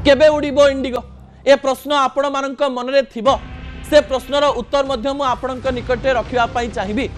केबे उड़िबो इंडिगो ए प्रश्न आपण मानक मनरे थिबो से प्रश्नर उत्तर मध्य मु आपणक निकटे रखिबा पई चाहिबी।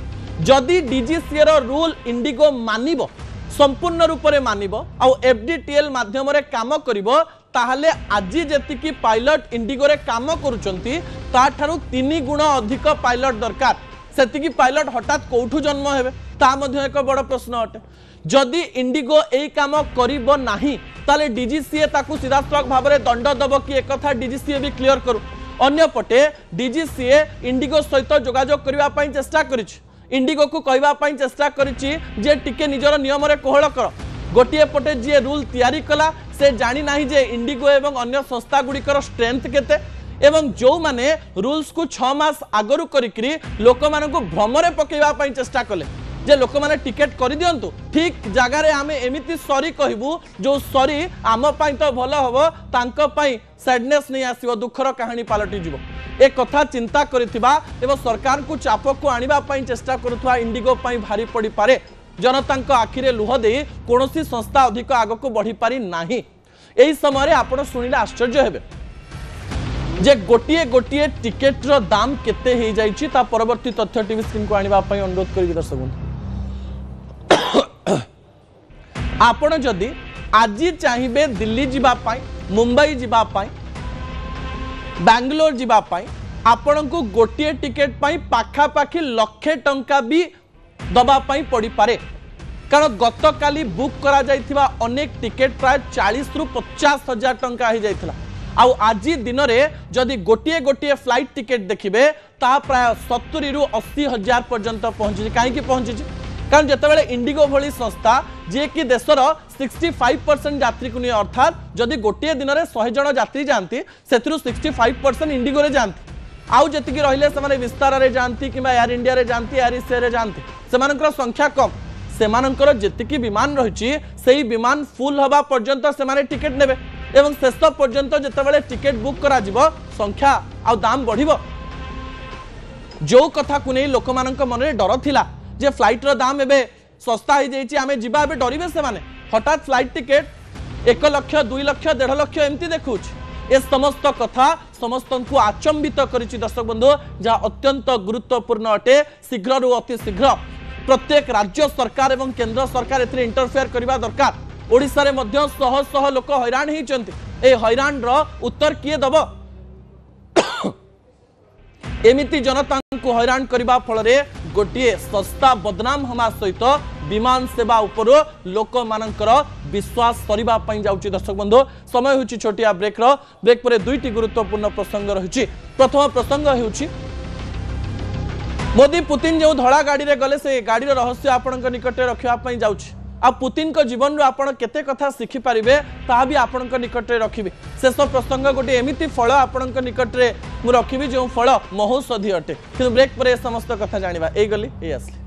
जदि डीजीसीए रो रूल इंडिगो मानिबो संपूर्ण रूप से मानिबो आ एफडीटीएल माध्यम रे काम करिबो ताहले आज जेतिकी पायलट इंडिगो रे काम करूचंती ता ठारू 3 गुण अधिक पायलट दरकार। सेतिकी पायलट हठात कोठू जन्म हेबे ता मध्य एक बड़ प्रश्न अटे। जदि इंडिगो एई काम करिबो नाही ताले डीजीसीए ताकू सीधासलख भाव में दंड दब कि एक कथा डीजीसीए भी क्लियर करू। अन्य पटे डीजीसीए इंडिगो सहित जोगाजोग करबा पई चेष्टा करिछि। इंडिगो को कहबा पई चेष्टा करिछि जे टिके निजर नियम रे कोहळ कर। गोटिए पटे जे रूल तैयारी कला से जानी नाही जे इंडिगो एवं अन्य संस्था गुड़िकर स्ट्रेंथ केते एवं जो माने रूल्स को 6 मास आगरू करिकरी लोक मानकु भ्रमरे पकेबा पई चेष्टा कले जे लोक माने टिकेट कर दियंतु ठीक जगह रे आमे एमिति सॉरी कहबू जो सॉरी आम पई तो भलो हबो तांको पई सैडनेस नहीं आसीबो दुखर कहानी पलटि जिवो। एक कथा चिंता करिथिबा एवं सरकार को चाप को आनिबा पई चेष्टा करुथवा इंडिगो पई भारी पड़ी पारे। जनता आखिरे लुह दे कोनोसी संस्था अधिक आग को बढ़ी पारी नाही। एही समय रे आपण सुनिले आश्चर्य हेबे जे गोटिए गोटिए टिकेट रो दाम केते हे जाईछि ता परवर्ती तथ्य टीवी स्क्रीन को आनिबा पई अनुरोध करिबि दर्शक। आपण जदि आज चाहिए दिल्ली जीवा पाई मुंबई जीवा पाई बैंगलोर जीवा पाई आपण को गोटे टिकेट पाई पाखापाखि लक्षे टंका भी दबा पाई पड़ी पारे। कारण गत काली बुक करा जाइथिबा अनेक टिकेट प्राय 40 रु 50 हजार टंका ही जाइथिला। आउ आज दिन रे जदि गोटे गोटे फ्लाइट टिकेट देखिबे ता प्राय 70 रु 80 हजार पर्यंत पहुंची। काहे कि पहुंची कारण जितेबाला इंडिगो भली संस्था जी कि देशर 65% यात्री को नहीं अर्थात जदि गोटे दिन में 100 जन यात्री जाती से 65% इंडिगो रे जाती आउ जी रहिले से विस्तार रे जाती कि एयर इंडिया रे जाती एयर एशिया रे जाती से संख्या कम से जी विमान रही से विमान फुल हवा पर्यंत से टिकेट नेबे एवं शेष पर्यंत जितेबाला टिकेट बुक करा जिवो संख्या आ दाम बढ़िबो। जो कथा को नहीं लोक मान मन में डर थिला जे फ्लाइट रो दाम एबे सस्ता हो जाइए आमे जिबा एबे डरिबे से माने हठात फ्लाइट टिकेट 1 लाख 2 लाख 1.5 लाख एमती देखुछ। ए समस्त कथा समस्त को आचंबित करिछि दर्शक बंधु जहाँ अत्यंत गुरुत्वपूर्ण अटे। शीघ्र रु अति शीघ्र प्रत्येक राज्य सरकार एवं केंद्र सरकार एथिरे इंटरफेयर करबा दरकार। ओडिसा रे मध्य शह शह लोक हैरान हिचंती ए हैरान रो उत्तर किए दबो। एमिति जनता को हैरान करबा फल रे गोटे सस्ता बदनाम हमा सहित विमान सेवा उपर लोक मानकर विश्वास सरिबा पई जाउची। दर्शक बंधु समय होची छोटिया ब्रेक पर दुईटी गुरुत्वपूर्ण प्रसंग रही। प्रथम प्रसंग होची मोदी पुतिन जो धड़ा गाड़ी रे गले से गाड़ी रहस्य आपणक निकटे रखिबा पई जाउची। आ पुतिन को जीवन रो आपण केते कथा शिखि पारिबे ता भी आपणक निकटे रखिबे। शेष प्रसंग गोटे एमिति फल आपणक निकटे मु रखिबी जो फल महौषधि अटे। कि ब्रेक पर समस्त कथा जानिबा ए गली ए आसली।